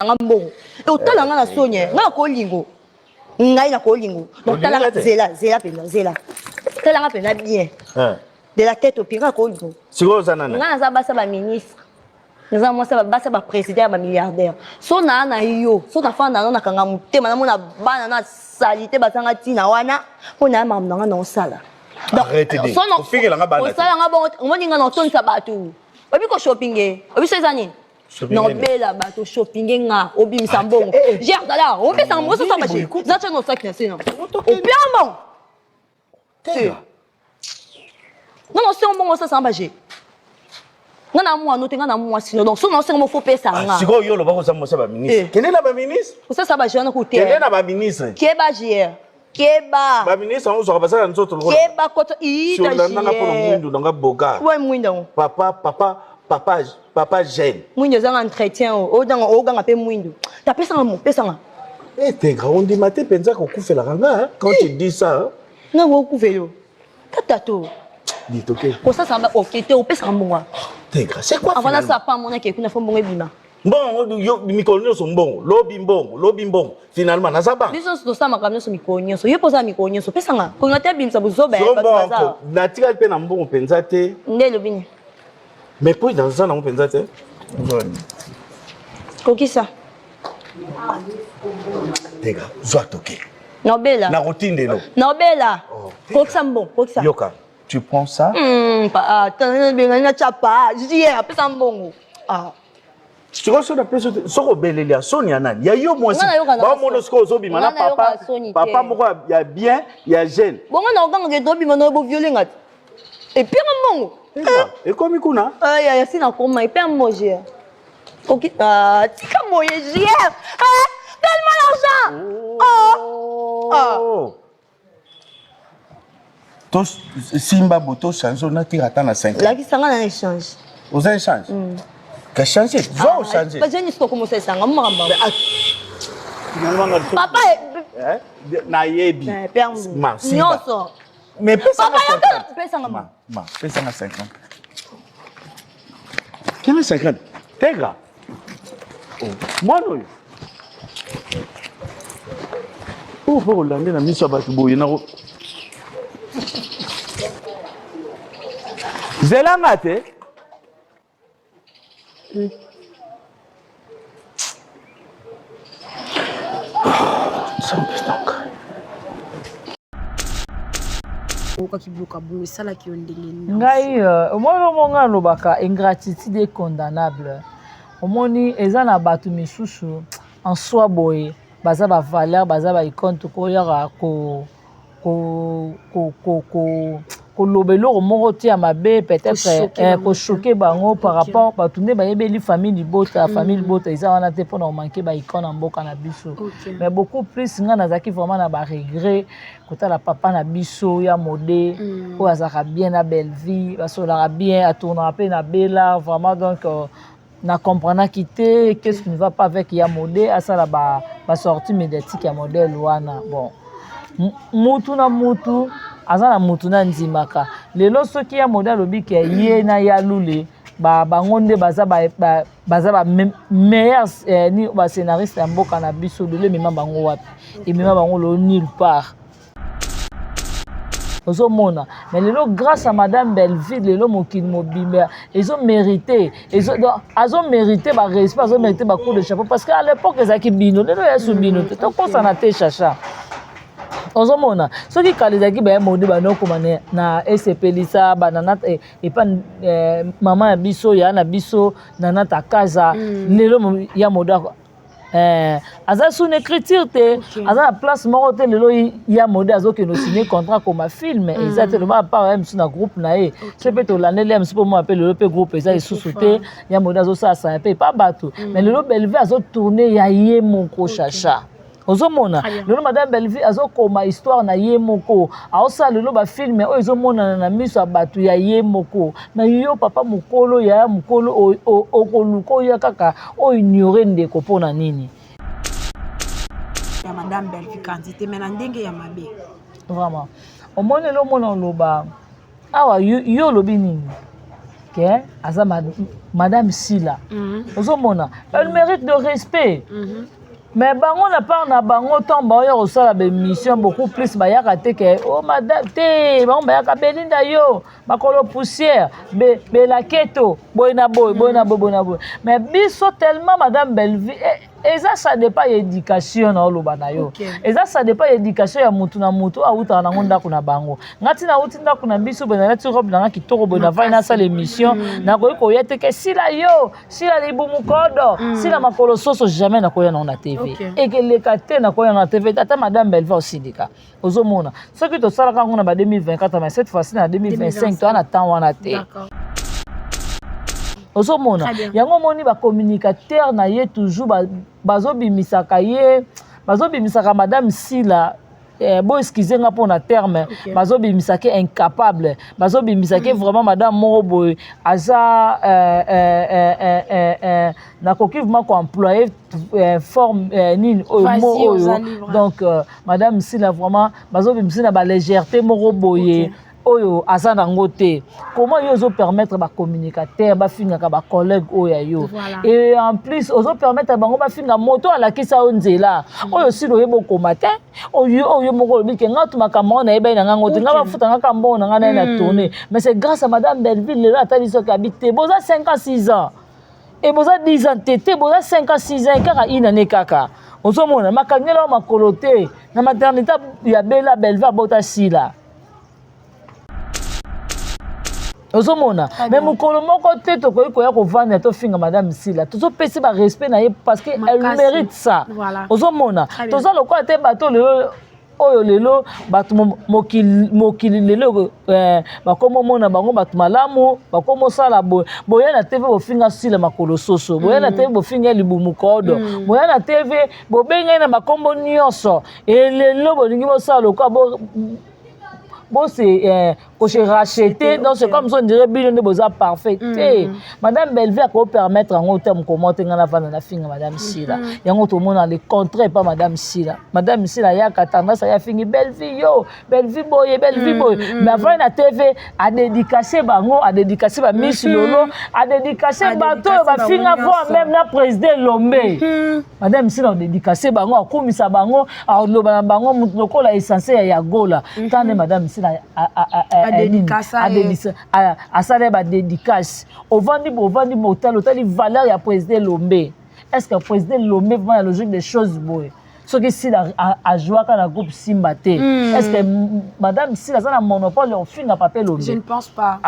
Ngambongo. Otala nga na Sonia, nga ko lingo. Ngai na ko lingo. Donc tala zela pena zela. Tala nga pena bien. De la tête au pied nga ko lingo. Siko zanana. Nga za basa ba ministre. Nga mo sa basa ba président ba milliardaire. So na yo, so na fa na kanga mutema na mona bana na salite basanga tina wana. Mona mam nga na osala. Arrêtez de. Ofike la nga bana. Osala nga bon, ngoni nga na tonsa batu. Obi ko shopping obi sezani. Non, bella, bateau shopping, obi sambon. J'ai là, on fait ça, moi, ça va chez. Ça, tu as nos sacs, c'est non. Au bien, non. Non, non, c'est un bon, ça, ça va chez. Non, non, moi, nous, t'es moi, sinon, donc, sinon, c'est un faux père, ça. Si vous avez le bon, ça, moi, ça va ministre. Quel est la ministre? Ça va chez un côté. Quel est la ministre? Keba, j'ai. Keba. La ministre, on sera passé à nous autres. Keba, quand il sur la nana pour le monde, dans la boga. Ouais, mouindon. Papa gêne. Mouindo, c'est un entretien. Au gang, appelle Mouindo. T'as fait ça, mon père, ça. Eh, t'es grand, on dit, maté, pensa qu'on coupe la ranga, quand tu dis ça. Non, on coupe vélo. Tatato. Dis, ok. Pour ça, ça va, ok, t'es au père, ça, moi. T'es grand, c'est quoi? Avant ça, pas mon équipe, on a fait bon bima. Bon, Mikonyo sont bons, lobimbong. Finalement, n'a pas. This is the summer, I'm so Mikonyo. So you pose à Mikonyo, so Pessanga. Quand on a bim, ça vous obéit. Natika peine en bon, pensate. Né le bin. Mais puis dans ça, on pensate. Qui ça? T'es grand, soit ok. Nobela. La routine de l'eau. Nobela. Quoi que ça bon, quoi que ça. Yoka, tu prends ça? Pas, t'as bien un chapa. Je dis, après ça bon. Ah. Tu vois sur la place soko belelia Sonia nan ya yo moi aussi ba mo soko zo bima na papa moko ya bien ya jeune bon on a nganga do bima no bo violer ngat et puis mon et comme kuna ya sina koma et puis moje OK tika moye hier donne-moi l'argent tous simba boto change na tira ta na 5 là qui sanga na échange aux échanges que changer, va changer. Pas jeune histoire comment ça sanga mamba. Papa na yebi. Ma simba. Mais pesa na 50. Pesa na pesa na 50. Quel est 50? Tega. Oh, moi non. Oh, faut regarder la mission batu boye na. Zela ngate. Ngai omoni monga lobaka ingratitude condamnable omoni eza na bato misusu en soi boye baza ba valeur baza ba icône to ko yaka ko lobelo moko tia mabe peut-être ko choquer bango par rapport bato nde bayebeli famille libota eza wana te pona manquer ba icône mboka na biso mais beaucoup plus nga nazaki vraiment na ba regret kotala papa na biso ya modé o azaka bien na belle vie basolaka bien atournera pe na bela vraiment donc na comprendre quitter qu'est-ce qui ne va pas avec ya modé asala ba sortie médiatique ya modèle wana bon mutu na mutu azana mutu na ndimaka lelo soki ya modèle obiki ye na ya lule bango nde baza ba meilleur ni ba scénariste ya mboka na biso de le mema bango wapi emema bango lo nulle part ozomona mais lelo grâce à madame Belleville lelo mokili mobimba ezo mérité azo mérité ba respect azo mérité ba coup de chapeau parce que à l'époque ezaki bino lelo ya subino to kosana te chacha ozomona soki kala ezaki baya mode banokoma na esepelisa banana epa mama ya biso ya na biso nana takaza lelo ya mode aza sous une écriture te aza na place moko te lelo ya mode azokende signer contrat comme film eza te loba part ya misu na groupe na ye so pe tolandeli ya misu po mo appelle lelo pe groupe eza lisusu te ya mode azosala pe pa bato mais lelo Belleville azotourner ya ye moko chacha ozomona lelo madame Belleville azokoma histoire na ye moko aosala lelo ba film oyo ezomonana na miso ya bato ya ye moko na yo papa mokolo ya mokolo okoluka oyo kaka oyo ignore ndeko mpona nini ya madame Belleville quantité mais na ndenge ya mabe vraiment omoni lelo mona oloba awa yo olobi nini que aza madame Sila. Ozomona, elle mérite de respect. Mais bango na part na bango tomba oyo osala be mission beaucoup plus ba yaka te ke oh madame te bango ba yaka belinda yo bakolo poussière be la keto boyna boy mais biso tellement madame Belvi et ça dépend éducation na oloba na yo et ça dépend éducation ya mutu na mutu auta na ngonda kuna bango ngati na uti ndako na biso be na ti robe na kitoko bo na vai na sa l'émission na ko yete ke sila yo sila libumu kodo sila makolo soso jamais na koya na TV et que les caté na koya na TV tata madame Belvi aussi dika ozomona ce que to sala kango na ba 2024 mais cette fois-ci na 2025 to na temps wana te. D'accord. Ozomona yango moni ba communicateur na ye toujours bazobimisaka ye bazobimisaka madame Sila bon excusez nga pour na terme bazobimisaka incapable bazobimisaka vraiment madame moko aza na kokivement ko employer forme nini oyo donc madame Sila vraiment bazobimisaka ba légèreté moko boye oyo azana ngote comment yo zo permettre ba communicateur ba finga ka ba collègue oyo yo et en plus ozo permettre bango ba finga moto ala kisa onzela oyo silo yebo komate oyo moko bike ngatu makambo na eba na ngote ngaba futa ngaka mbona ngana na tourner mais c'est grâce à madame Belville là tali so habité boza 5 ans 6 ans et boza 10 ans tété boza 5 ans 6 ans kaka inane kaka ozomona makangela makolote na maternité ya Bella Belva bota Sila. Ozomona mais mukolo moko te to koyi koya ko vendre to finga madame Sila to pesi ba respect na ye parce que elle mérite ça. Ozomona to za lokwa te bato lelo oyo lelo bato mokili lelo bakomo mona bango bato malamu bakomo sala boya na TV bo finga Sila makolo soso boya na TV bo finga libumu kodo boya na TV bo benga na makombo nyonso et lelo bo lingi bo sala lokwa bon c'est que j'ai racheté donc c'est comme ça on dirait bien de beaux parfait madame Belvi a ko permettre en terme commenter ngana vana na finga madame Sila yango to mona le contraire pas madame Sila ya ka tendance ya fingi Belvi boy mais avant na TV a dédicacé bango a dédicacé ba Miss Lolo a dédicacé bato ba finga voir même la président Lombe madame Sila a dédicacé bango a komisa bango a loba bango mutu lokola essentiel ya gola tane madame Sila a salé ba dédicace au vandi hôtel valeur ya président Lombe. Est-ce que président Lombe vraiment la logique des choses boy ce que si a joué dans le groupe Simbate est-ce que madame Sila a un monopole au fin à papier Lombe? Je ne pense pas.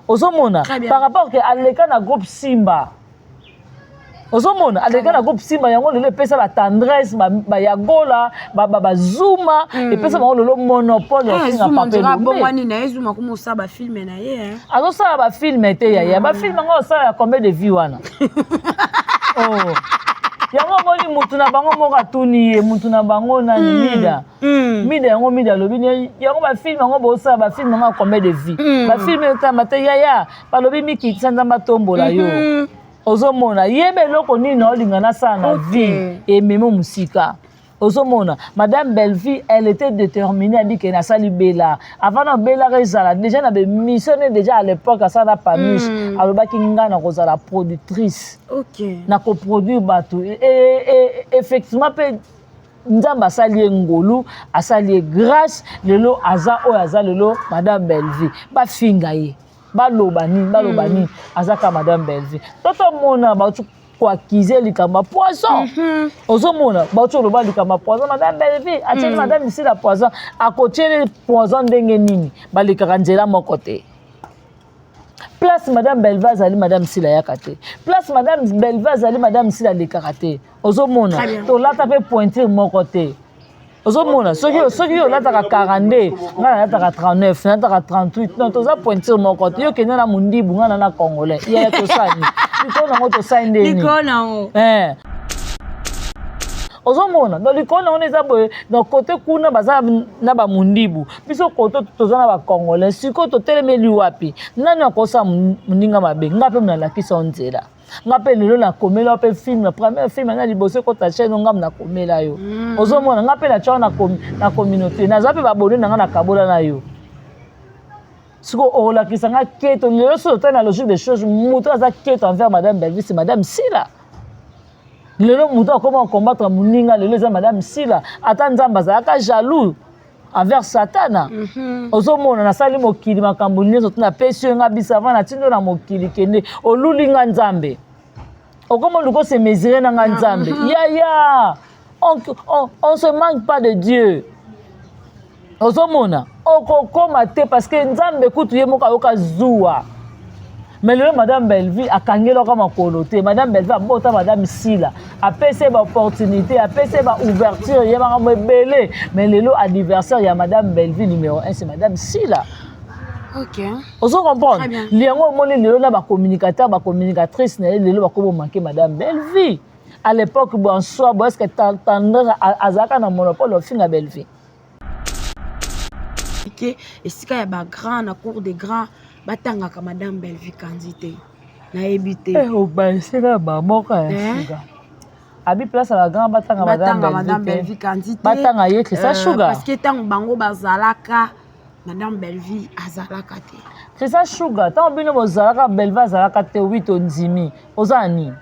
Ozomona par rapport à l'écart dans groupe Simba ozomona aleka na groupe Simba yango lelo pesa la tendresse ba yagola ba zuma et pesa ba lelo monopole ya papel bon wani na ezuma ko mosa ba film na ye azo sala ba film te ya ba film ngo sala combien de vues wana oh yango moni mutu na bango moka tuni mutu na bango na mida yango lobi yango ba film ngo bo sala ba film ngo combien de vues ba film ta mate ya ba lobi miki tsanda matombola yo ozomona yebe loko nini olingana sana vie et même musika ozomona madame Belvi elle était déterminée à dire que na sali Bella avant na Bella rezala déjà na be missionné déjà à l'époque ça na pamus alobaki ngana kozala productrice na ko produire bato et effectivement pe nzamba sali ngolu asali grâce lelo aza o aza lelo madame Belvi ba finga ye balobani azaka madame Belvi toto mona ba tu kwa kize likamba poison ozomona ba tu loba likamba poison madame Belvi ati madame ici la poison a côté poison ndenge nini balikaka nzela moko te place madame Belvi azali madame Sila yakate place madame Belvi azali madame Sila lekate ozomona to lata pe pointure moko te ozomona soki yo lataka 42 ngana lataka 39 lataka 38 non toza pointure moko te yo kende na mundibu ngana na congolais ya tosani likona ngo tosani ndeni likona ngo ozomona donc likona on eza boye donc côté kuna baza na ba mundibu biso côté toza na ba congolais siko to telemeli wapi nani akosa muninga mabe ngape mna lakisa onzela ngape lelo na komela pe film la première film na liboso ko ta chaîne ngam na komela yo ozomona ngape na chao na communauté na zape ba bonu na kabola na yo Ce qu'on a qui s'en a quête, le seul temps la logique des choses, mouton a quête envers Madame Belleville, c'est Madame Silla. Le mouton comment combattre Mouninga, le Madame Silla. Attends, Zambazaka jaloux envers Satan. Ozomo na sali mokili makambo nyezo tuna pesio nga bisava na tindo na mokili kende olulinga nzambe. Okomo luko se mesurer na nzambe. Ya on se manque pas de Dieu. Ozomona okokoma te parce que nzambe kutu ye moka yoka zuwa. Mais le Madame Belleville a kangelo comme makolo. Madame Belleville a bota Madame Silla a pese ba opportunité, a pese ba ouverture, ya ba belé. Mais le lot anniversaire ya Madame Belleville numéro 1 c'est Madame Silla. OK. Vous comprenez? Liango moni le lot na ba communicateur, ba communicatrice na le lot ba ko manquer Madame Belleville. À l'époque bon soit est-ce que tendance azaka na monopole au fin à Belleville. Et si il y a ba grand na cour des grands batanga ka Madame Belleville candidate na ebité o ba sera ba moka ya abi place la grand batanga Madame Belleville candidate batanga ye Christa Sugar parce que tant bango bazalaka Madame Belleville azalaka te Christa Sugar tant bino bozalaka Belleville azalaka te 8 ondimi ozani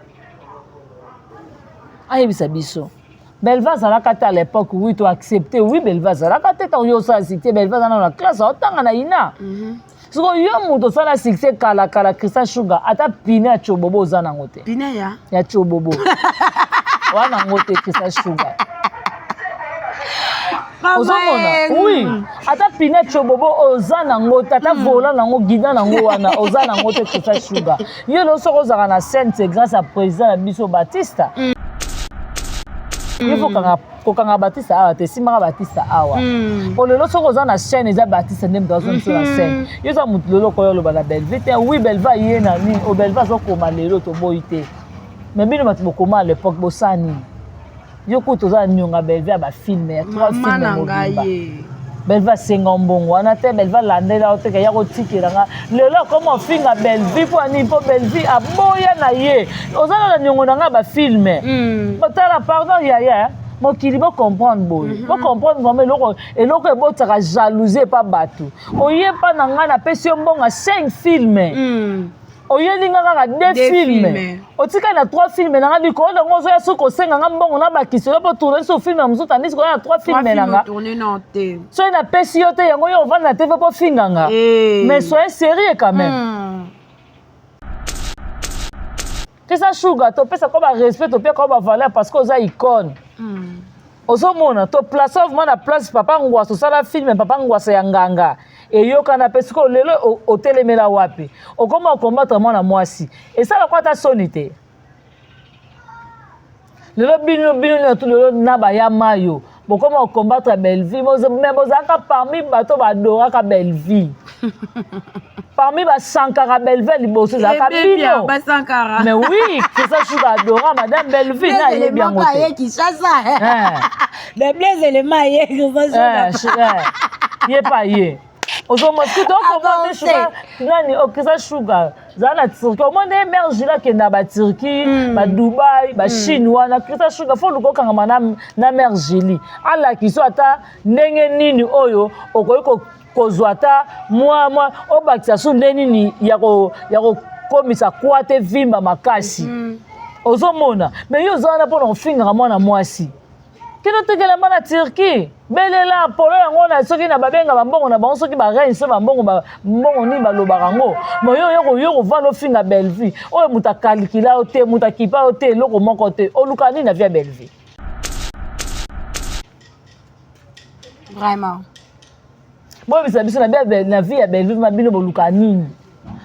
ayebisa biso Belleville azalaka te à l'époque oui tu accepté oui Belleville azalaka te tant yo sa cité Belleville dans la classe otanga na ina so yo muto sala succès kala Christa Sugar ata pine ya chobobo ozana ngote pine ya chobobo wana ngote Christa Sugar ozomona oui ata pine chobobo ozana ngote ata vola nango guida nango wana ozana ngote Christa Sugar yo lo soko zaka na scène c'est grâce à président Biso Batista il faut kokanga Batista awa te simaka Batista awa po lelo soko oza na chaîne eza Batista nde moto azomisa na scène yo eza motu lelo koyo oloba na Belleville te oui Belleville ye na nini o Belleville azokoma lelo toboyi te mais bino bato bokoma à l'époque bosala nini yo kutu oza nionga Belleville ya bafilme ya 3 filme mobimba Belleville asenga mbongo wana te Belleville alandela oteka ya kotikela nga lelo koma ofinga Belleville po ani po Belleville aboya na ye ozala na niongo na nga bafilme otala pardon yaya mokili bo comprendre boye bo comprendre vraiment eloko ebotaka jalousie pa bato oye pa na nga na pesi yo mbongo 5 filme oyelinga kaka 2 filme otika na 3 filme na nga likolo nango ozoya soki osenga nga mbongo na bakisi yo po tourne so filme ya mosusu tandis koya na 3 filme na nga soki napesi yo te yango yo ovanda na te po finga nga mais soyez sérieux quand même Christa Sugar topesa ko ba respect topesa ko ba valeur parce que oza icône ozomona to place vraiment na place papa ngwaso sala filme papa ngwaso ya nganga eyoka na parce que lelo otelemela wapi okoma combattre mwana mwasi esala kwa ta sonité lelo bino na tout lelo na ba ya mayo bokoma combattre Belleville mais bozaka parmi bato badoraka Belleville parmi ba Sankara Belleville liboso zaka bino ba Sankara mais oui Christa Sugar adora Madame Belleville na ye bien ngote ye Kinshasa les blaze éléments ye Christa Sugar ye pa ye ozomoski donc comment Sugar nani Christa Sugar zana Turquie au monde émerge là que na ba Turquie ba Dubai ba Chine wana Christa Sugar faut luko kanga na mergeli ala kiso ata ndenge nini oyo okoyiko kozwata moi obakisa su ndeni ni yako komisa kwate vimba makasi ozomona mais yo zana po na finga mwana mwasi kino tekela mana Turquie belela polo yango na soki na babenga bambongo na bango soki ba reine so bambongo ni balobaka ngo mais yo vano finga Belleville oyo mutakalikila ote mutakipa ote loko moko te oluka ni na via Belleville vraiment moi bisa biso na vie ya Belleville mabino boluka nini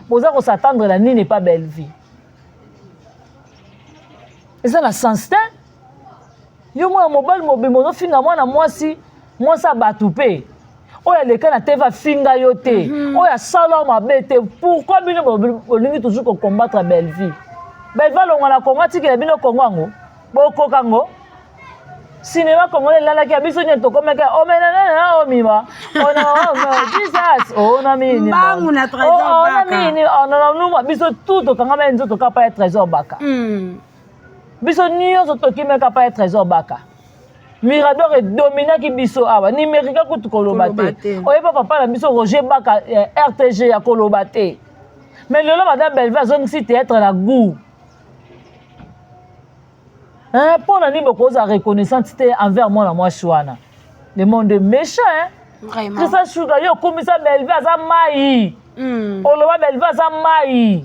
boza ko s'attendre la nini pas Belleville et ça la sens te yo moi mobile mobimo no finga mwana mwasi bato pe oya leka na teva finga yo te oya sala mabe te pourquoi bino bolingi toujours ko combattre Belleville longa na Congo tikela bino Congo ngo bokoka ngo cinéma congolais lala ki abiso nyeto komeka omenana omima ona Jesus ona mini bangu na trésor baka ona mini ona numa biso tout okanga menzo to kapa trésor baka biso nyonso tokimeka pa trésor baka Mirador est dominant qui biso awa numérique kutu kolobate oyeba papa na biso Roger Baka RTG ya kolobate mais lelo madame Belleville azongisi théâtre na goût hein pour na nibo koza reconnaissance envers moi na moi chouana le monde est méchant hein vraiment que ça chouga yo komisa Belleville aza mai oloba Belleville aza mai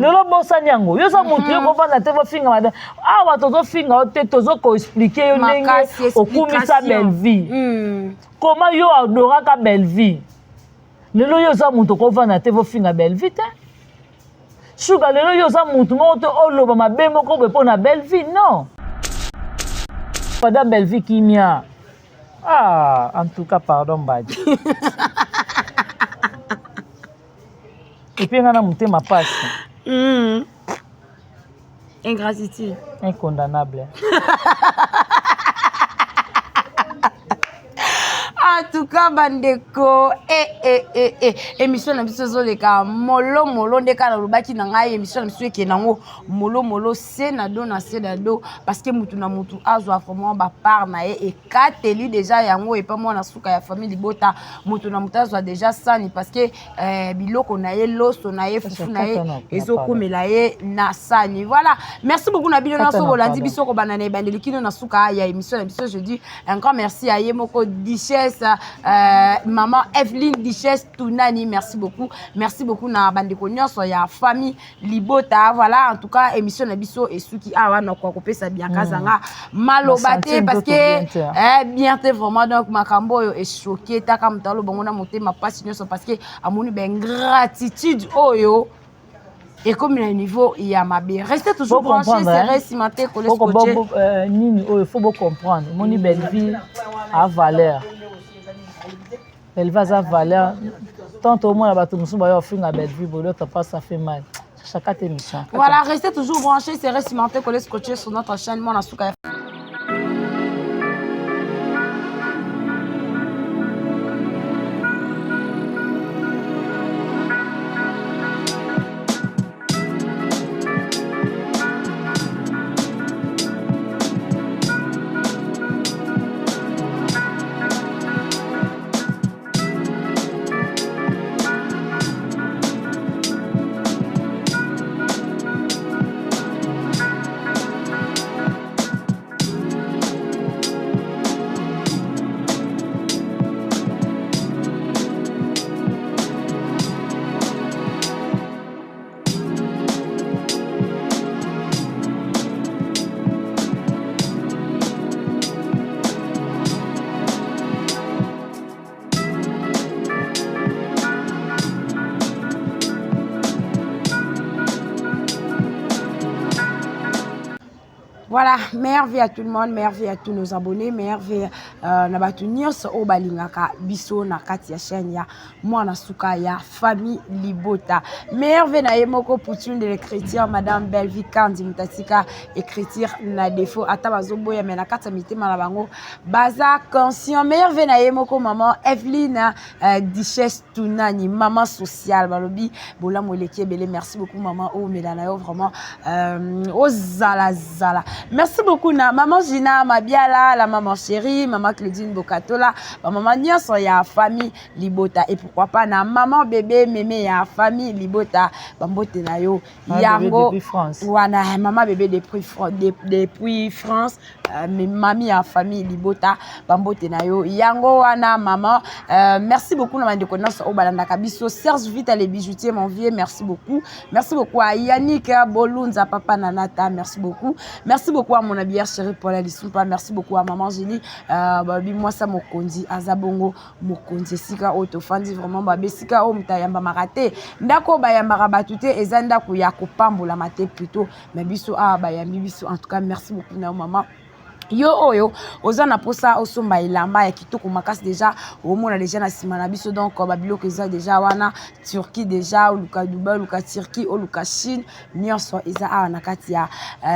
lelo bosa nyango yo sa mutu yo kofanda te bofinga madame awa tozo finga te tozo ko expliquer yo ndenge okumisa Belleville comment yo adoraka Belleville lelo yo sa mutu kofanda te bofinga Belleville te Sugar lelo yo sa mutu moko te oloba mabe moko be pona Belleville non madame Belleville kimia en tout cas pardon Badi et puis ngana mutema passe ingratitude incondamnable en tout cas bandeko émission na biso zoleka molo molo ndeka na lobaki na ngai émission na biso eke nango molo molo se na do parce que mutu na mutu azwa vraiment ba part na ye ekateli déjà yango et pas moi na suka ya famille libota mutu na mutu azwa déjà sani parce que biloko na ye loso na ye fufu na ye ezokomela ye na sani voilà merci beaucoup na bino na so bolandi biso ko banana ebandeli kino na suka ya émission na biso je dis un grand merci à Yemoko Duchesse maman Evelyne Duchesse Tunani merci beaucoup na bandeko nyonso ya famille libota voilà en tout cas émission na biso esuki awa na kwa kopesa bien kazanga malobate parce que bien te vraiment donc makambo yo est choqué taka mutalo bongo na motema pasi nyonso parce que amoni ben gratitude oyo et comme il y a un niveau il y a ma bien restez toujours branchés c'est récimenté coller scotché nini il faut beaucoup comprendre moni Belleville a valeur elle va à valeur tant au moins la bateau nous va faire à Belleville l'autre pas ça fait mal chaque émission voilà restez toujours branchés c'est récimenté coller scotché sur notre chaîne Mon Asuka. Voilà, meilleure vie à tout le monde, meilleure vie à tous nos abonnés, meilleure vie na batu nyonso o balingaka biso na kati ya chaîne ya Mwana Suka ya famille Libota. Meilleure vie na Yemoko Poutune de l'écriture Madame Belleville Kandi Mutatika écriture na défaut ata bazoboya mais na kati ya mitema na bango baza conscient. Meilleure vie na Yemoko maman Evelyne Duchesse Tunani maman sociale balobi bola moleki ebele merci beaucoup maman o melana yo vraiment o zala zala. Merci beaucoup na maman Gina Mabiala, la maman chérie, maman Claudine Bokatola, maman nyonso ya famille Libota et pourquoi pas na maman bébé mémé ya famille Libota bambote na yo yango wana maman bébé depuis France mais mamie ya famille Libota bambote na yo yango wana maman merci beaucoup na bandeko nyonso o balandaka biso Serge Vita les bijoutiers mon vieux merci beaucoup à Yannick Bolunza papa Nanata merci beaucoup à mon habillère chérie Paula Lisumpa merci beaucoup à maman Julie babi moi ça mokonzi azabongo mokonzi sika otofandi vraiment babe sika o mutayamba marate ndako bayamba batute ezanda ku ya kopambola mate plutôt mais biso bayambi biso en tout cas merci beaucoup na maman yo oyo ozana posa osomba ilamba ya kitoko makasi déjà au mona déjà na simana biso donc babiloko eza déjà wana Turquie déjà luka Dubai luka Turquie o luka Chine nyonso eza awa na kati ya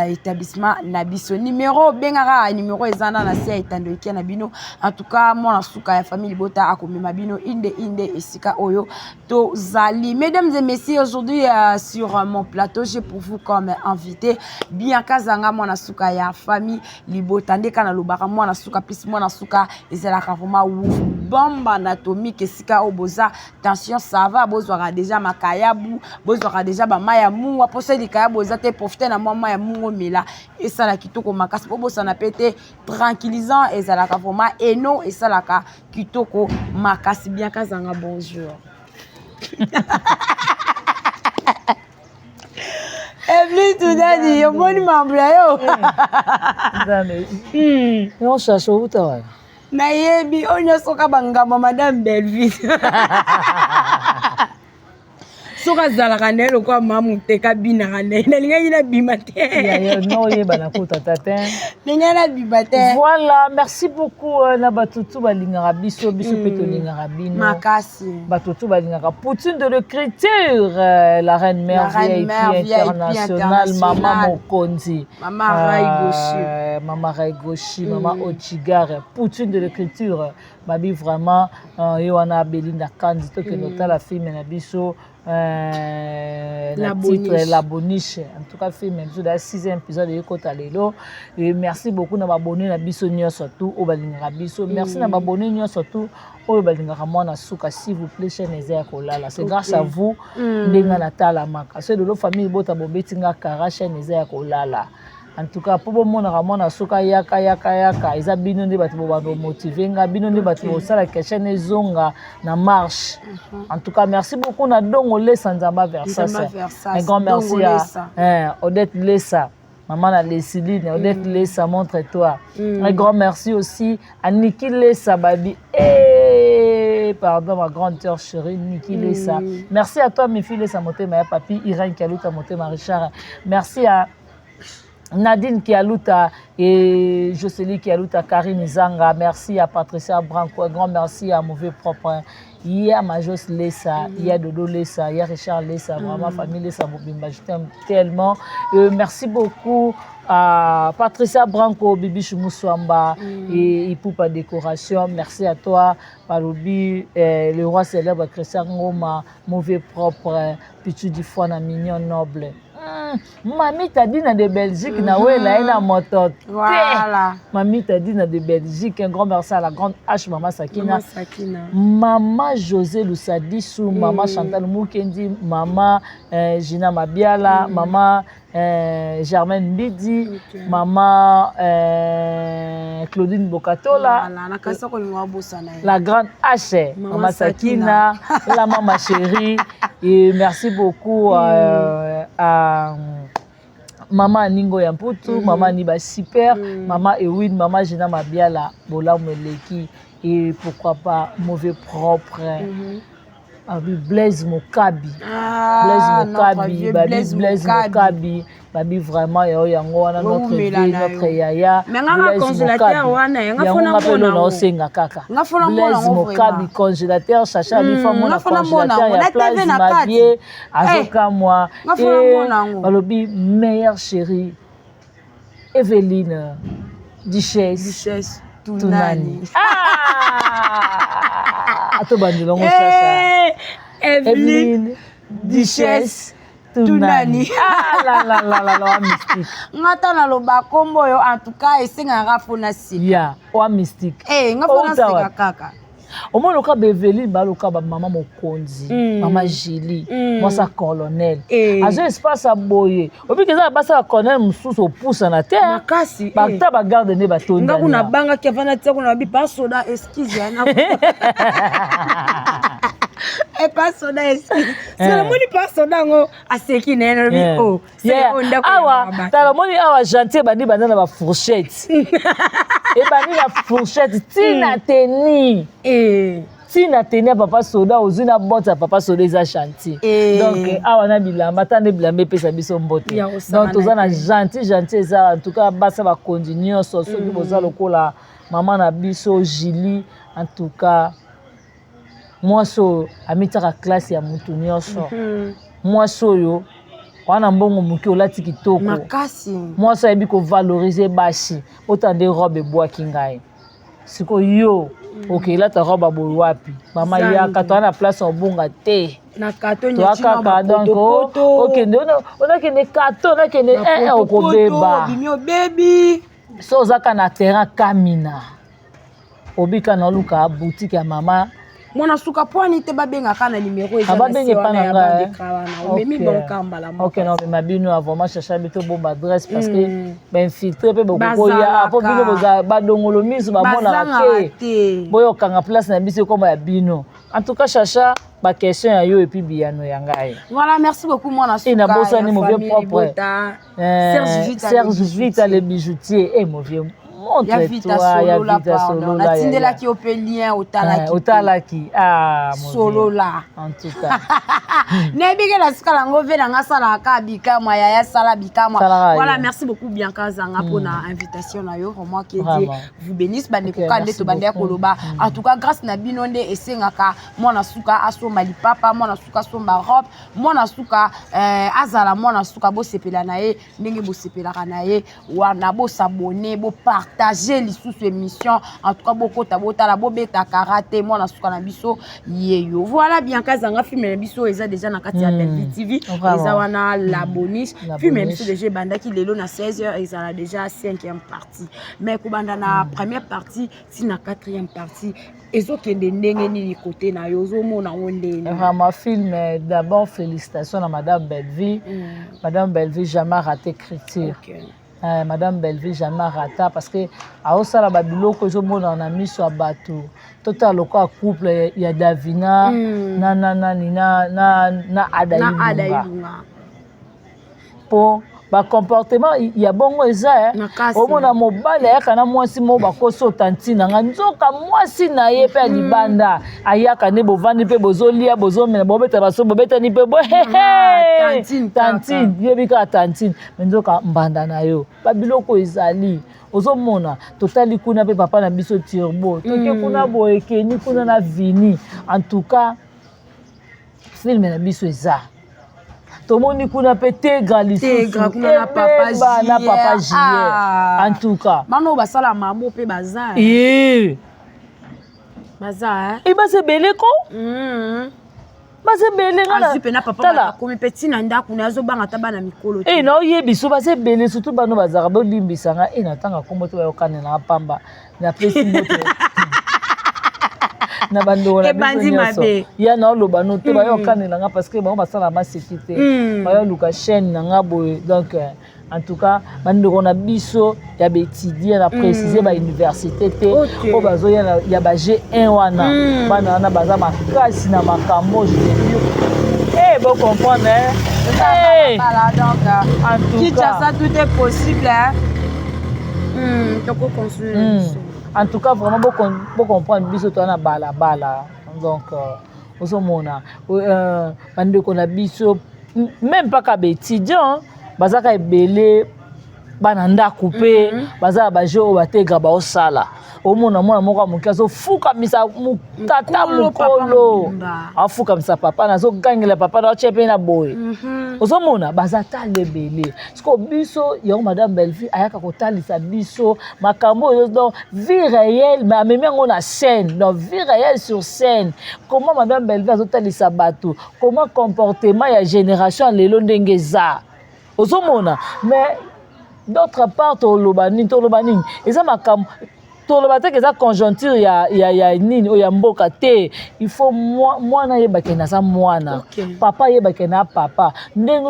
établissement na biso numéro bengara numéro ezana na sia etando ikia na bino en tout cas Mwana Suka ya famille Libota akomema bino inde esika oyo to zali. Mesdames et messieurs, aujourd'hui sur mon plateau j'ai pour vous comme invité bien kazanga Mwana Suka ya famille Libota tandeka na lobaka mwana suka plus mwana suka ezalaka vraiment bombe anatomique esika oboza tension ça va bozwaka déjà makayabu bozwaka déjà ba maya muwa posa likayabu oza te profiter na mwa maya mungo mela esala kitoko makasi po bosana pete tranquillisant ezalaka vraiment eno esalaka kitoko makasi bien kazanga bonjour. Evelyne Tounani, yo moni mambla yo. Non, cherche où tu vas. Nayebi, onyo soka bangama Madame Belleville. Soka zalaka nelo kwa mamu teka bina kane. Nalinga yina bimate. Non, yeba na kota tata. Ninga na bimate. Voilà, merci beaucoup na batutu balingaka biso peto lingaka bino. Makasi. Batutu balingaka Poutine de l'écriture, la reine mère VIP internationale, maman Mokonzi. Maman Rai Goshi. Maman Rai Goshi, maman Ochigare, Poutine de l'écriture. Babi vraiment Yoana Belinda Kandi to que nota la fille na biso la titre La Boniche, en tout cas film même dans 6e épisode de Kota Lelo. Et merci beaucoup na abonné na biso nyo surtout au balinga biso. Merci na abonné nyo surtout au balinga mwana suka, s'il vous plaît chaîne Ezaya Kolala. C'est grâce à vous ndenga na tala maka. C'est de la famille bota bobetinga kara chaîne Ezaya Kolala. En tout cas, pour mon ramon suka yaka eza bino nde batu bobando motiver nga bino nde batu bosala question ezonga na marche. En tout cas, merci beaucoup na dongo lesa nzamba Versace. Un grand merci à Odette Lessa, maman la Leslie, Odette Lessa, montre-toi. Un grand merci aussi à Niki Lessa babi. Pardon, ma grande sœur chérie Niki Lessa. Merci à toi mes filles Lessa Motema papi Irène Kaluta Motema Richard. Merci à Nadine Kialuta et Jocelyne Kialuta, Karine Zanga, merci à Patricia Branco, un grand merci à Mauvais Propre. Il y a Majos Lessa, il y a Dodo Lessa, il y a Richard Lessa, vraiment famille Lessa Mobimba, je t'aime tellement. Merci beaucoup à Patricia Branco, Bibi Chumusuamba et Ipoupa Décoration. Merci à toi, Palobi, le roi célèbre Christian Ngoma, Mauvais Propre, Pichu Difona, Mignon Noble. Mamie t'a dit de Belgique, na wela ina moto. Voilà. Mamie t'a dit de Belgique, un grand merci à la grande H Maman Sakina. Maman José Lussadissou, Maman Chantal Moukendi, Maman Gina Mabiala, Maman Germaine Bidi, Maman Claudine Bokatola, la grande H, Maman Sakina, la maman chérie. Et merci beaucoup à Maman Ningo Yamputu, Maman Niba Super, Maman Ewin, Maman Gina Mabiala, Bola Meleki et pourquoi pas Mauvais Propre. Blaise Mokabi. Blaise Mokabi. Babi vraiment yango wana notre vie notre yaya. Mais ngaka congélateur wana ngafona mona. Blaise Mokabi congélateur chacha bifa mona congélateur ya place Mabier azoka moi. Balobi meilleure chérie Evelyne Duchesse Tounani. Atobandilongo chacha. Evelyne Duchesse Tounani. La mystique. Ngata na loba kombo yo en tout cas esenga ngafona sika. Ya, wa mystique. Ngafona sika kaka. Omo loka Beverly ba loka ba maman Mokonzi, maman Julie, moi sa colonel. Azo espace a boye. Obi keza ba sa colonel mususu opusa na terre. Makasi. Ba ta ba garde ne ba tonda. Nga kuna banga ke vana tse kuna bi pa soda excuse yana. Et pas soda excuse. C'est le moni pas soda ngo aseki na no bi oh. C'est onda ko. Awa, ta moni awa gentil bandi banda na ba fourchette. Et bandi la fourchette tina teni. Tina teni papa soda ozuna bota papa soda eza chantier. Donc awa na bilamba tande bilamba pesa biso mbote. Donc tozana gentil eza en tout cas basa ba continuer so ki boza lokola maman na biso Julie en tout cas moi so amitaka classe ya mutu nyonso. Moi so yo wana mbongo muki olati kitoko. Makasi. Moi so ebi ko valoriser bashi otande robe bois kingai. Siko yo OK là ta robe bois wapi. Mama yaka to na place obunga te. Na kato nyati na donc OK on a que des cartons, on a que des okobeba. Bimio baby. so zaka na terrain kamina obika na luka boutique ya mama mwana suka pwani te babengaka na numéro eza na se wana ya bandekra omemi bonkamba la ok non mais mabino a vraiment cherché bito bombe adresse parce que infiltré pe bokoya po bino boza badongolo miso bamona te boyo kanga place na biso comme ya bino en tout cas chacha ba question ya yo et puis biano ya ngai voilà merci beaucoup mwana suka et na bossa ni mauvais propre Serge Vita le bijoutier et mauvais ya vita solo la pardon la tindela ki opelien otalaki solo la en tout cas nebike la suka lango vela ngasala ka bikamwa ya sala bikamwa voilà merci beaucoup Bianca Zanga pour na invitation na yo vraiment qui dit vous bénisse bande ko kande to bande koloba en tout cas grâce na binonde esengaka mwana suka aso malipapa mwana suka so robe mwana suka azala mwana suka bo sepela na ye ndenge bo sepela na ye wana bo s'abonner bo partager les sous-émissions en tout cas beaucoup tabota beau beta karaté moi na suka na biso yeyo voilà Bianca Zanga film na biso eza déjà na kati ya Belle TV eza wana la boniche film na biso déjà bandaki lelo na 16h eza déjà 5e partie mais ko banda na première partie si na 4e partie ezokende ndenge nini côté na yo zomona ondeni vraiment film d'abord félicitations à madame Belleville madame Belleville jamais raté écriture Madame Belleville jamais raté parce que à osala babiloko ezomona na miso ya bato tota loko couple ya Davina na Adailunga po ba comportement ya bongo eza omona mobali ayaka na mwasi mo bakoso tantina nga nzoka mwasi na ye pe libanda ayaka ne bovandi pe bozolia bozomena bobeta baso bobeta ni pe bo tantine yebika tantine nzoka mbanda na yo babiloko ezali ozomona totali kuna pe papa na biso turbo toke kuna boekeni kuna na vini en tout cas film na biso eza tomoni kuna pe tegra kuna na papa J en tout cas mano basala mambo pe bazar bazar et ba se belé ko ba se belé ngala azupe na papa komi petit na ndako na azobanga tabana mikolo na oyebi so ba se belé surtout bano bazara bo limbisanga na tanga kombo to bayokana na pamba na pesi moto na bando la biso ya na oloba no te ba yo kanela nga parce que ba basala ma sécurité ba yo luka chaîne na nga boy donc en tout cas bando na biso ya étudier na préciser ba université te o bazo ya ba G1 wana bana na baza makasi na makambo je bon comprendre voilà donc en tout cas ça tout est possible donc construire en tout cas vraiment beaucoup comprendre biso to na bala donc osomona bande ko na biso même pas ka étudiant bazaka ebele bana ndako pe bazala ba jeu bategra ba osala omona mwana moko moki azofuka misa tata mukolo afuka misa papa nazo gangela papa na chepe na boy ozomona bazata lebele siko biso yo madame Belleville ayaka kotalisa biso makambo donc vie réelle mais même on a scène donc vie réelle sur scène comment madame Belleville azotalisa bato comment comportement ya génération lelo ndenge za ozomona mais d'autre part tolobani eza makambo toloba te que eza conjoncture ya nini o ya mboka te il faut mwana yebake na sa mwana papa yebake na papa ndenge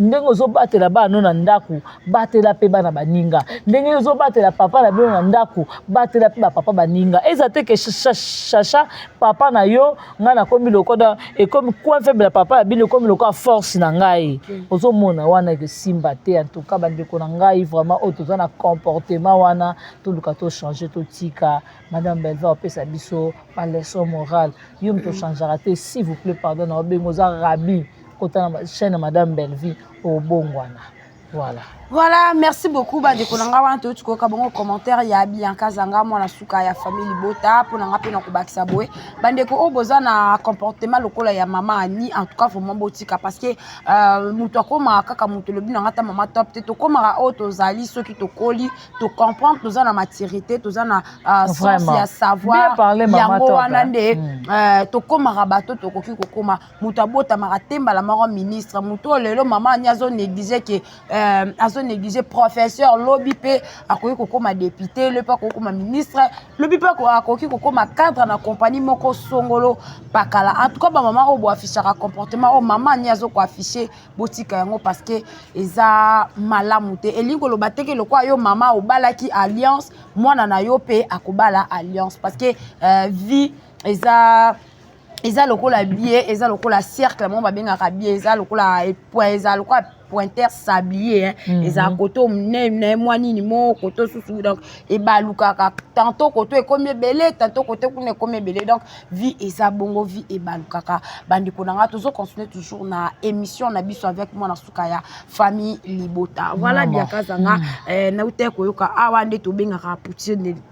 ndenge ozobatela bana na ndako batela pe bana baninga ndenge ozobatela papa na bino na ndako batela pe papa baninga eza te que chacha papa na yo nga na komi lokoda et comme quoi faible papa bino komi lokoda force na ngai ozomona wana ke simba te en tout cas bandeko na ngai vraiment autoza na comportement wana to lukato changer tout tika madame Belleville opesa biso par leçon morale yo mto changera te s'il vous plaît pardon na obengoza rabi kota na chaîne madame Belleville au bongwana voilà merci beaucoup bandeko nanga wana to tukoka bongo commentaire ya Bianca Zanga mwana suka ya famille Libota pour nanga pe na kobakisa boye bandeko o boza na comportement lokola ya mama ani en tout cas vraiment botika parce que muto akoma kaka muto lobi nanga ta mama top te to koma o to zali soki to koli to comprendre to za na maturité to za na sens ya savoir yango wana nde to koma bato to koki kokoma muto abota mara temba la mara ministre muto lelo mama ani azo négliger que azo négliger professeur lobby pe akoki kokoma député le pa kokoma ministre lobby pe akoki kokoma cadre na compagnie moko songolo pakala en tout cas ba maman o bo affichera comportement o maman ni azo ko afficher botika yango parce que eza malamu te elingo lo bateke lo kwa yo maman o balaki alliance mwana na yo pe akobala alliance parce que vie eza lokola billet eza lokola cercle mo babengaka billet eza lokola point eza lokola pointeur sablier eza koto ne mwani ni mo koto susu donc et balukaka tantôt koto e comme belé tantôt koto kuna comme belé donc vie eza bongo vie e balukaka bandi ponanga toujours continuer toujours na émission na biso avec moi na sukaya famille Libota voilà bien kazanga na uté koyoka awande to bengaka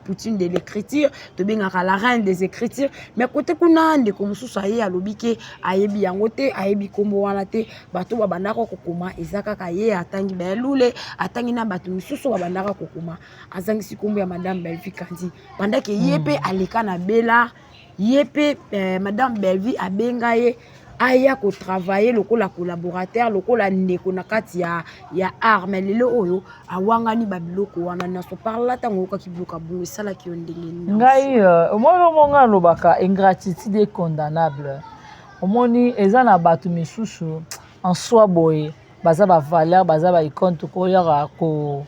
Poutine de l'écriture to bengaka la reine des écritures mais côté kuna ndeko mususu aye alobike ayebi yango te ayebi kombo wana te bato babandaka kokoma ezaka kaye atangi belule atangi na bato mususu babandaka kokoma azangisi kombo ya madame Belvi Kandi pendant que yepe aleka na bela yepe madame Belvi abenga ye aya ko travailler lokola collaborateur lokola ndeko na kati ya arme lelo oyo awangani babiloko wana na so parla tango ka kibuka bungu sala ki ondenge ngai omolo monga lobaka ingratitude condamnable omoni eza na bato misusu en soi boye baza ba valeur baza ba icône to ko yaka ko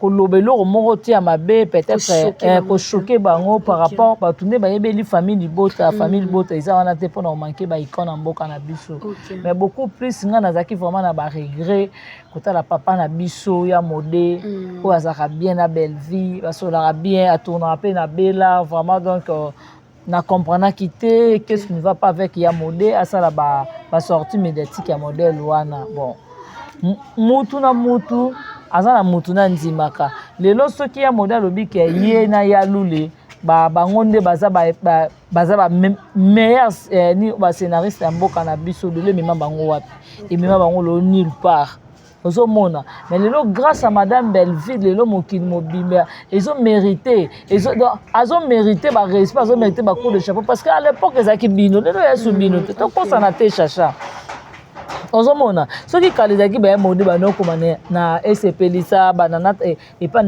lobelo moko ti ya mabe peut-être ko choquer bango par rapport ba tourner ba yebeli famille Libota famille Libota eza wana te pona manquer ba icône mboka na biso mais beaucoup plus nga nazaki vraiment na ba regret kota la papa na biso ya modé ko azaka bien na belle vie basolaka bien atourna pe na bela vraiment donc na comprendre quitter qu'est-ce qui ne va pas avec ya modé asa la ba sortie médiatique ya modèle wana bon mutu na mutu azana mutu na ndimaka lelo soki ya modèle obike ye na ya lule bango nde baza ba meilleur ni ba scénariste ya mboka na biso de le mema bango wapi et mema bango lo nulle part ozomona mais lelo grâce à madame Belville lelo mokili mobimba ils ont mérité ba respect ils ont mérité ba coup de chapeau parce que à l'époque ezaki bino lelo ya su bino to kosa na te chacha ozomona soki kalezaki ba mode banoko mane na SPLisa banana et pas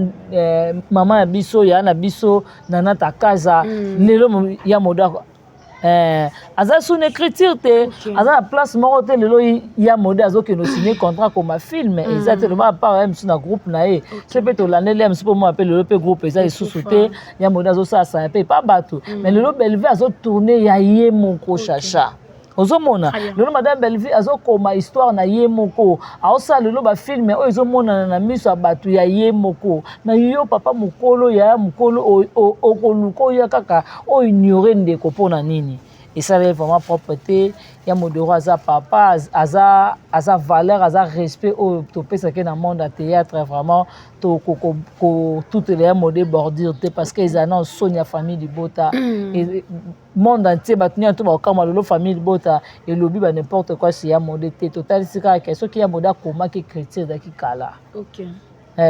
maman ya biso ya na biso nana takaza lelo ya mode aza sous écriture te aza la place moko te lelo ya mode azoki no signer contrat comme film exactement par même sur na groupe na e c'est peut to l'année même pour moi appelle le groupe ça sous te ya mode azo ça pe pas bateau mais lelo Belvi azo tourner ya ye moko chacha ozomona lelo madame Belvi azokoma histoire na ye moko aosa lelo ba film oyo ezomona na miso ya bato ya ye moko na yo papa mokolo ya mokolo okoluko ya kaka o ignorer ndeko pona nini et ça est vraiment propreté ya modoro aza papa aza valeur aza respect au to pesa ke na monde à théâtre vraiment to toutes les modèles bordure parce que ils annoncent Sonia famille Libota et monde entier batuni to ba kama lolo famille Libota et lobby ba n'importe quoi c'est ya modèle total c'est que ce qui ya modèle comment que chrétien daki kala OK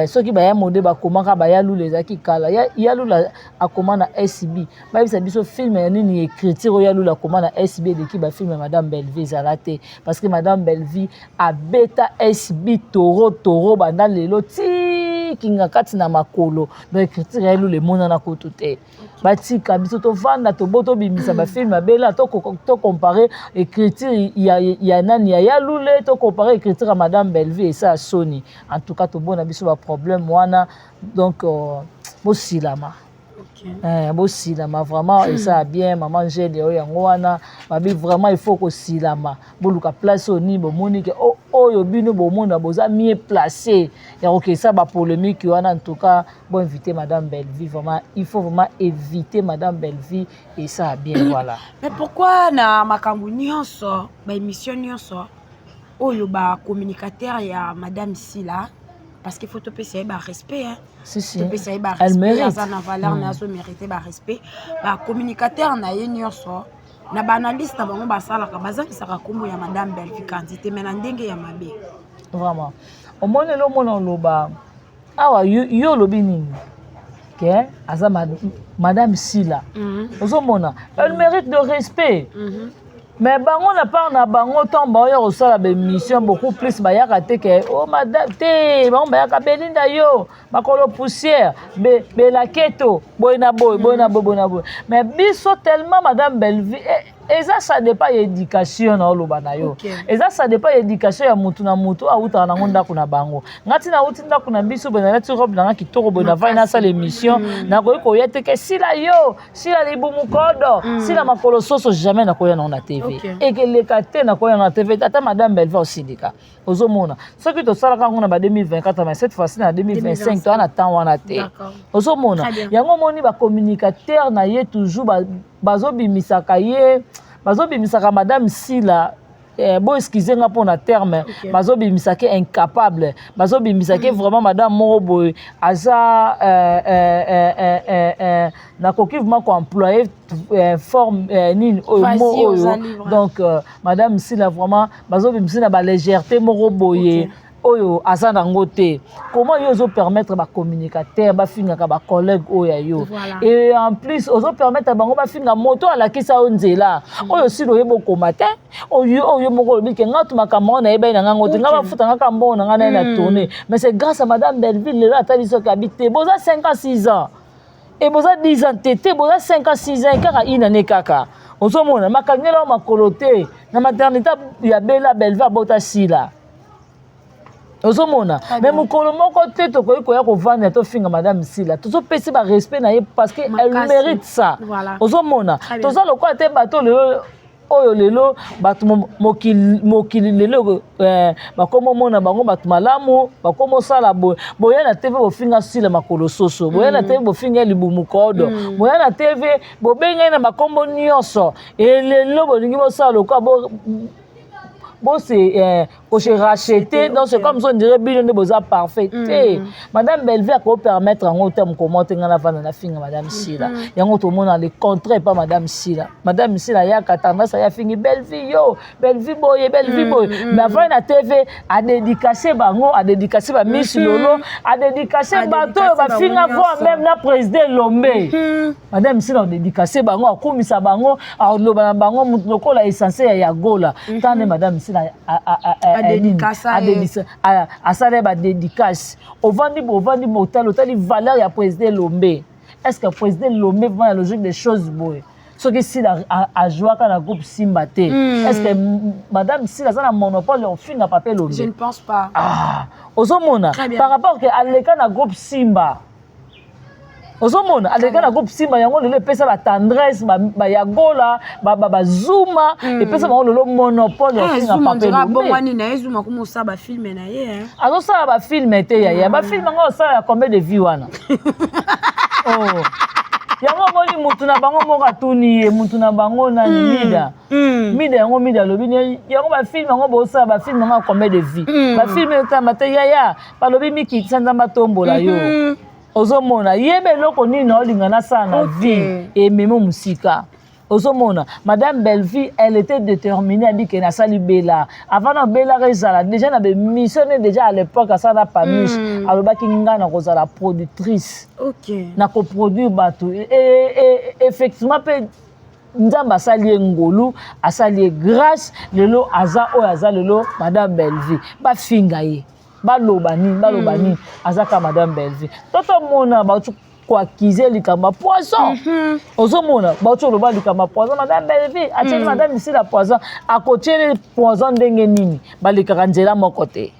soki baya mode bakomaka baya lula ezaki kala ya lula akoma na SB bayebisa biso film ya nini écriture ya lula akoma na SB deki ba film ya madame Belvi ezala te parce que madame Belvi abeta SB toro banda lelo ti kinga kati na makolo donc écriture ya lula emona na kutu te batika biso tovanda toboto bimisa ba film abela to comparer écriture ya nani ya lula to comparer écriture ya madame Belvi et ça Sony en tout cas to bona biso problème wana donc bosilama bosilama vraiment et ça bien maman Angèle yango wana babi vraiment il faut que silama boluka place oni bomoni que oyo bino bomona boza mieux placé ya OK ça ba polémique wana en tout cas bon inviter madame Belvi vraiment il faut vraiment éviter madame Belvi et ça bien voilà mais pourquoi na makambo nyonso ba émission nyonso oyo ba communicateur ya madame Sila parce qu'il faut te payer par respect hein si elle mérite ça na valeur na so mériter par respect ba communicateur na ye nyonso na ba analyste na bango basala ka bazakisaka kombo ya madame Belvi Kandi te mais na ndenge ya mabe vraiment au monde lo mona loba awa yo lobi nini que aza madame Sila ozomona elle mérite de respect Mais bango na part na bango tant ba yo sala be mission beaucoup plus ba yaka te ke oh madame te bango ba yaka belinda yo makolo poussière be la keto boy na boy mais biso tellement madame Belleville et ça dépend éducation na lo bana yo et ça dépend éducation ya mutu na mutu auta na ngonda kuna bango ngati na uti nda kuna biso bana na robe na kitoko bona va na sala émission na ko yete ke sila yo sila libumu kodo sila makolo soso jamais na ko ya na TV et que les caté na ko ya na TV tata madame Belleville au syndicat ozomona ce que to sala kango na ba 2024 mais cette fois-ci na 2025 to na temps wana te ozomona yango moni ba communicateur na ye toujours bazobimisaka ye bazobimisaka madame Sila bon excusez nga pour na terme bazobimisaka incapable bazobimisaka vraiment madame Moroboy aza na kokivement ko employer forme nini oyo donc madame Sila vraiment bazobimisaka ba légèreté Moroboy oyo azana ngote comment yo zo permettre ba communicateur ba finga ka ba collègue oyo yo et en plus ozo permettre bango ba finga moto ala kisa onzela oyo silo yebo komate oyo moko bike ngatu makamona eba na ngote ngaba futa ngaka mbona ngana na tourner mais c'est grâce à madame Belleville le atali so habité boza 5 ans 6 ans et boza 10 ans tété boza 5 ans 6 ans kaka inane kaka ozomona makangela makolote na maternité ya Bella Belleville bota Sila ozomona mais mukolo moko te to koya ko vendre to finga madame Sila to so pesi ba respect na ye parce que elle mérite ça ozomona to za lokwa te bato lelo oyo lelo bato mokili lelo bakomo mona bango bato malamu bakomo sala boya na TV bo finga Sila makolo soso boya na TV bo finga libumu kodo boya na TV bo benga na makombo nyonso et lelo bolingi bo sala lokwa bon c'est se racheter donc c'est comme ça on dirait bien de beaux parfait madame Belleville peut permettre en terme comment tenir la vente na finga madame Sila yango tout monde le contraire pas madame Sila ya tendance ya fingi Belleville boy mais avant na TV a dédicacé bango a dédicacé ba Miss Lolo a dédicacé bato ba finga voir même la président Lombe madame Sila a dédicacé bango a komisa bango a loba bango mutu lokola essentiel ya gola tande madame Sila a sale ba dédicace au vandi hôtel valeur ya président Lombe est-ce que président Lombe va la logique des choses boy ce que si a joué à la groupe Simba T est-ce que madame Sila a un monopole au fin à papier Lombe? Je ne pense pas. Ozomona par rapport à l'école na groupe Simba ozomona aleka na groupe Simba yango le pesa la tendresse ba yagola ba zuma et pesa ba le monopole ya finga papel bon wani na zuma comme ça ba film na ye azo ça ba film te ya ba film ngo ça combien de vues wana yango moni mutu na bango moka tuni mutu na bango na mida yango mida lobi yango ba film ngo bo ça ba film ngo combien de vues ba film ta mate ya ba lobi miki tsanda matombola yo ozomona yebe loko nini olingana sana vie et memo musika ozomona madame Belleville elle était déterminée à dire que na sali Bella avant na Bella rezala déjà na be missionné déjà à l'époque ça na pamus alobaki ngana kozala productrice na ko produire bato et effectivement pe nzamba sali ngolu asali grâce lelo aza o aza lelo madame Belleville ba finga ye balobani azaka madame Belleville toto mona ba tu kwa kize likamba poison ozomona ba tu loba likamba poison madame Belleville ateli madame Sila poison akotiele poison ndenge nini balikaka nzela moko te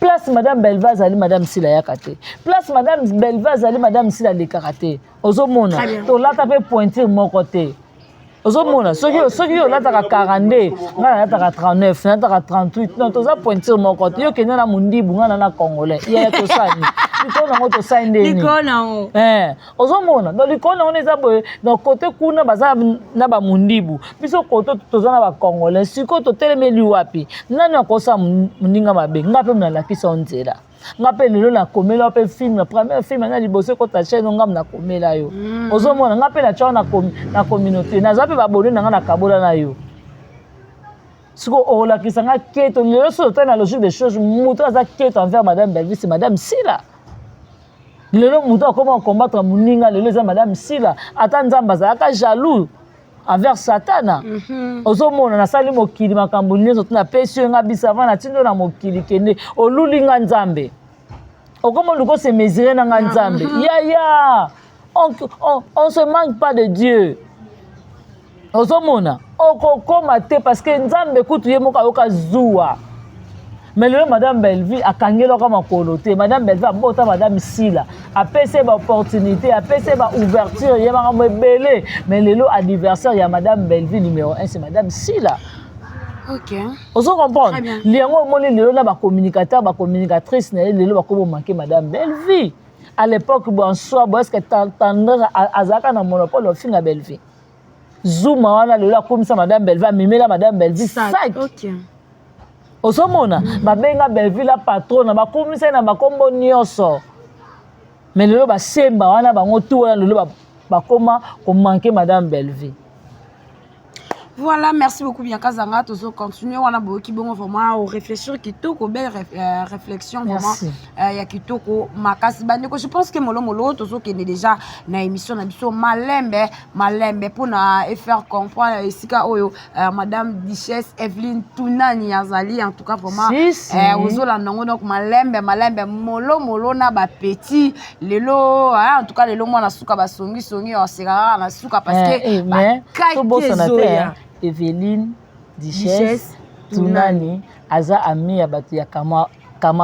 place madame Belleville azali madame Sila yakate place madame Belleville azali madame Sila likakate ozomona to lata pe pointir moko te ozomona soki yo lataka 42 ngana lataka 39 lataka 38 non toza pointure moko te yo kende na mundibu ngana na congolais ya tosani likona ngo tosani ndeni likona ngo ozomona donc likona ngo eza boye donc côté kuna baza na ba mundibu biso côté toza na ba congolais siko to telemeli wapi nani akosa muninga mabe ngape mna lakisa onzela ngape lelo na komela pe film la première film na liboso ko ta chaîne ngam na komela yo ozomona ngape na chao na communauté na zape ba bonu na kabola na yo siko ola kisanga keto lelo so ta na logique des choses muto za keto envers madame Belleville c'est madame Sila lelo muto comment combattre muninga lelo za madame Sila ata nzamba za ka jaloux envers Satana. Ozomona na sali mokili makambo nyonso tuna pesi nga bisava na tindo na mokili kende olulinga nzambe. Okomo luko se mesurer na nzambe. Ya. On se manque pas de Dieu. Ozomona okokoma te parce que nzambe kutu ye moka yoka zuwa. Mais le madame Belleville a kangelo comme makolote. Madame Belleville a bota madame Sila. A pc ba opportunité, a pc ba ouverture, il y a ba belé. Mais le anniversaire il y a madame Belleville numéro 1 c'est madame Sila. OK. Vous comprenez? Liango moni le na ba communicateur, ba communicatrice na le ba ko manquer madame Belleville. À l'époque bon soit est-ce que t'entendre azaka na monopole au fin à Belleville. Zouma wana le comme ça madame Belleville mimela madame Belleville sac. OK. Osomona babenga Belleville la patronne bakomisa na bakombo nyonso mais lelo basemba wana bango tout wana lelo bakoma ko manquer madame Belleville. Voilà, merci beaucoup bien Kazanga, tous continuer on a beaucoup bon vraiment réfléchir kitoko belle réflexion vraiment ya kitoko makasi bandeko je pense que molo tous qui est déjà na émission na biso malembe pour na faire comprendre sika oyo madame Duchesse Evelyne Tunani Azali en tout cas vraiment ozola nango donc malembe molo na ba petit lelo en tout cas lelo mwana suka ba songi on sera na suka parce que mais kai Evelyne Duchesse Tunani aza ami ya batu ya kama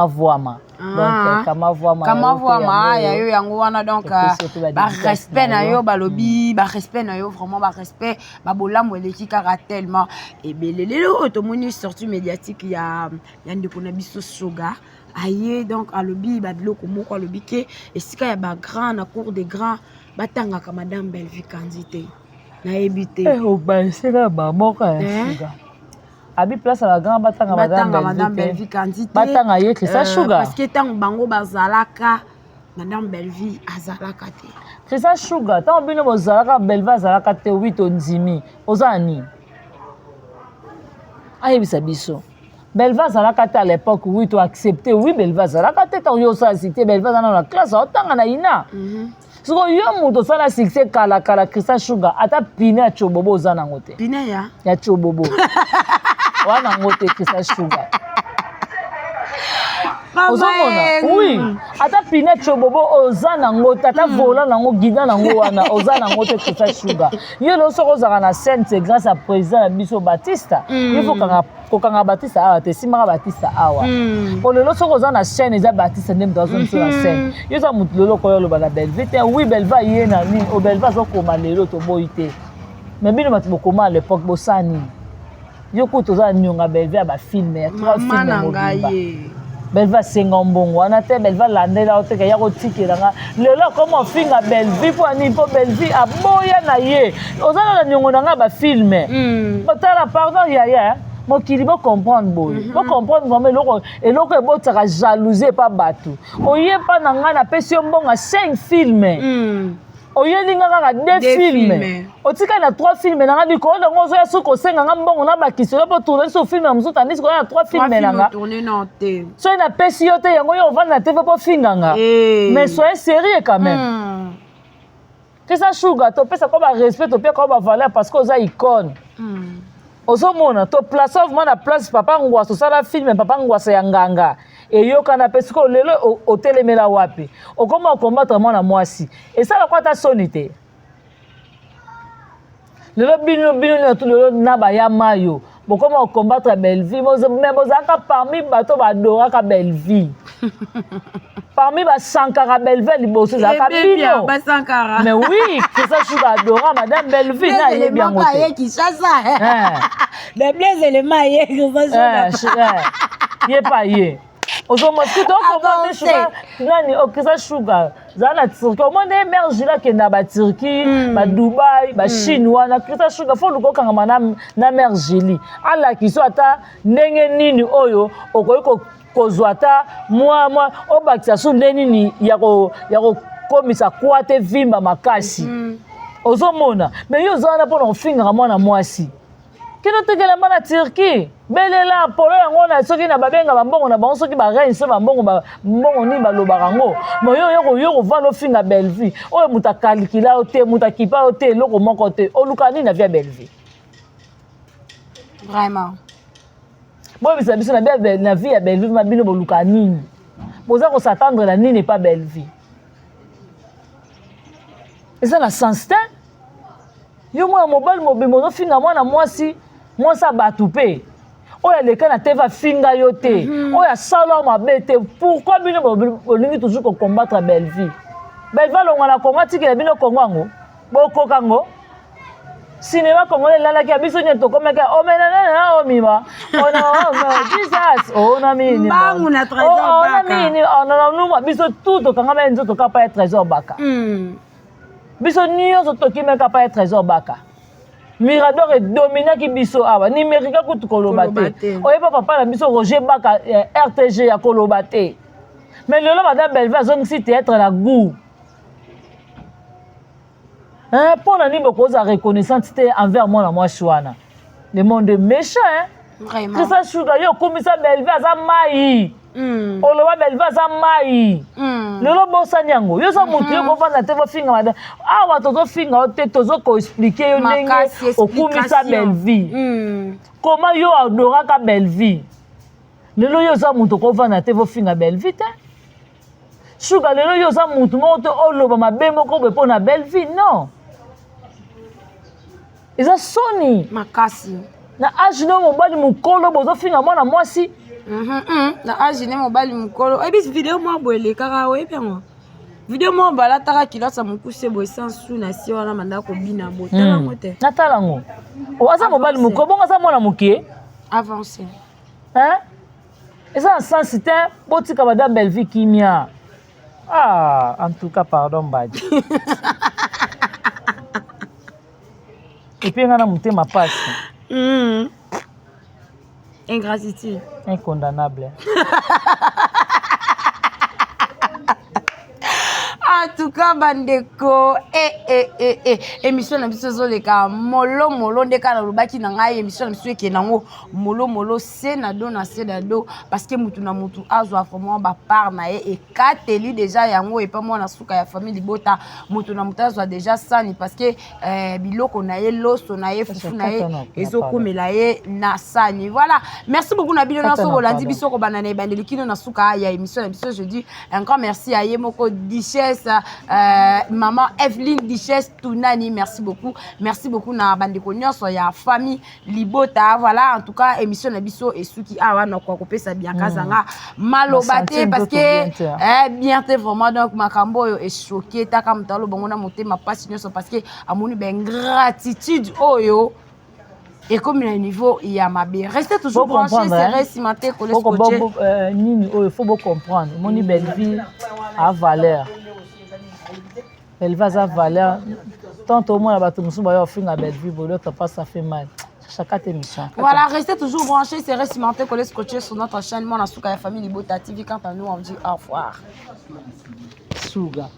voama donc kama voama ya yo yango wana donc ba respect na yo balobi ba respect na yo vraiment ba respect ba bolamu eleki kaka tellement et belelelo to moni sortie médiatique ya ndeko na biso Sugar aye donc alobi ba biloko moko alobi ke esika ya ba grand na cour des grands batanga ka madame Belleville candidate na ebité o ba sera ba moka Sugar abi place la grand batanga madame Belleville candidate batanga ye Christa Sugar parce que tant bango bazalaka madame Belleville azalaka te Christa Sugar tant bino bozalaka Belleville azalaka te 8 ondimi ozani ayebisa biso Belleville azalaka te à l'époque oui to accepter oui Belleville azalaka te tant yo sa cité Belleville dans la classe otanga na ina so yo muto sala succès kala Christa Sugar ata pine ya chobobo ozana ngote pine ya chobobo wana ngote Christa Sugar ozomona oui ata pine chobobo ozana ngote ata vola nango guida nango wana ozana ngote Christa Sugar yo lo soko zaka na scène c'est grâce à président na biso Batista il faut kokanga Batista awa te simaka Batista awa po lelo soko ozana na scène eza Batista ndem to azomso na scène yo za mutu lelo koyo loba na Belleville oui Belleville ye na nini o Belleville azokoma lelo to boyi te mais bino batu bokoma à l'époque bosani yo kuto za nyonga Belleville ba film ya 3 films Belleville senga mbongo wana te Belleville landela oteka ya kotikela nga lelo comment finga Belleville po ani po Belleville aboya na ye ozana na nyongo na nga ba film otala pardon ya mokili bo comprendre boy bo comprendre vraiment eloko ebotaka jalousie pa bato oye pa na nga na pesi mbongo 5 films oyelinga kaka 2 films otika na 3 films na nga biko ndongo zo ya suko senga nga mbongo na bakiselo po tourner so film musu tandis ko na 3 films na nga so na pesi yo te yango yo vanda na TV po finga nga mais soyez sérieux quand même Christa Sugar to pesa ko ba respect to pe ko ba valeur parce que oza icône ozomona to place of mana place papa ngwaso sala film papa ngwaso ya nganga eyoka na pesiko lelo otelemela wapi okoma combattre mwana mwasi esala kwa ta sonité lelo bino lelo na ba ya mayo bokoma combattre Belleville mais bozaka parmi bato badoraka Belleville parmi ba sankara Belleville liboso zaka bino ba sankara mais oui Christa Sugar adora madame Belleville na ye bien ngote ye Kinshasa les blés éléments ye Christa Sugar ye pa ye ozomoski donc comment Sugar nani Christa Sugar zana Turquie au monde émerge là que na ba Turquie ba Dubai ba Chine wana Christa Sugar faut luko kanga manam na mergeli ala kiso ata ndenge nini oyo okoyiko kozwata moi obakisa su nini ya ko komisa kwate vimba makasi ozomona mais yo zana pona finga mwana mwasi kino tekela bana Turquie belela polo yango na soki na babenga bambongo na bango soki ba reine so bambongo ni balobaka ngo mo yo vano finga Belleville oyo mutakalikila ote mutakipa ote loko moko te oluka nini na via Belleville vraiment bon bisa biso na vie ya Belleville mabino boluka nini boza ko s'attendre la nini pas Belleville et ça la sens te yo mwa mobile mobimo no finga mwana mwasi mwasa batupe oya leka na teva finga yo te oya sala mabe te pourquoi bino bolingi toujours ko combattre Belleville longa na Congo tikela bino Congo ngo bokoka ngo cinéma congolais lalaki biso nyeto komeka omena omima ona Jesus ona mini bangu na trésor baka ona mini ona numa biso tout tokanga ba nzoto ka pa trésor baka biso nyonso tokimeka pa trésor baka Mirador est dominé qui biso awa numérique kutu kolobate oyeba papa na biso Roger Baka RTG ya kolobate mais lelo madame Belleville zongisi théâtre na goût pour na ni beaucoup za reconnaissance envers moi na moi chouana le monde méchant vraiment Christian Sugar yo komisa Belleville za mai oloba Belleville za mai lelo bosani yango yo so mutu yo bovanda te bofinga madame awa tozo finga te tozo ko expliquer yo ndenge okumisa Belleville comment yo adoraka Belleville lelo yo so mutu ko vanda te bofinga Belleville te Sugar lelo yo so mutu moko te oloba mabe moko be pona Belleville non eza soni makasi na age no mobali mukolo bozo finga mwana mwasi na age ne mobali mukolo ebis vidéo mo boele kaka oyebi yango vidéo mo balataka kilasa mokuse boye sans sou na si wana manda ko bina botala mote natala ngo oza mobali mukolo bonga za mwana mukie avancé eza sens c'était botika madame Belleville kimia en tout cas pardon Badi et puis on a monté ma passe ingratitude incondamnable en tout cas bandeko émission na biso zoleka molo ndeka na lobaki na ngai émission na biso ke nango molo c'est na do parce que mutu na mutu azwa vraiment ba part na ye et kateli déjà yango et pas moi na suka ya famille libota mutu na mutu azwa déjà sani parce que biloko na ye loso na ye fufu na ye ezokomela ye na sani voilà merci beaucoup na bino na so bolandi biso ko banana bandeli kino na suka ya émission na biso je dis un grand merci à Yemoko Duchesse maman Evelyne Duchesse Tunani merci beaucoup na bandeko nyonso ya famille libota voilà en tout cas émission na biso esuki awa na ko kopesa bien kazanga malobate parce que bien te vraiment donc makambo yo est choqué taka mutalo bongo na motema pasi nyonso parce que amoni ben gratitude oyo et comme le niveau il y a ma bien restez toujours branchés c'est récimenté collège coaché nini il faut comprendre moni Belleville a valeur Belleville a valeur tant au moins la bateau nous sommes finga Belleville l'autre pas ça fait mal chaque émission voilà restez toujours branchés c'est récimenté collège coaché sur notre chaîne moi na suka ya famille Libota TV quant à nous on dit au revoir Sugar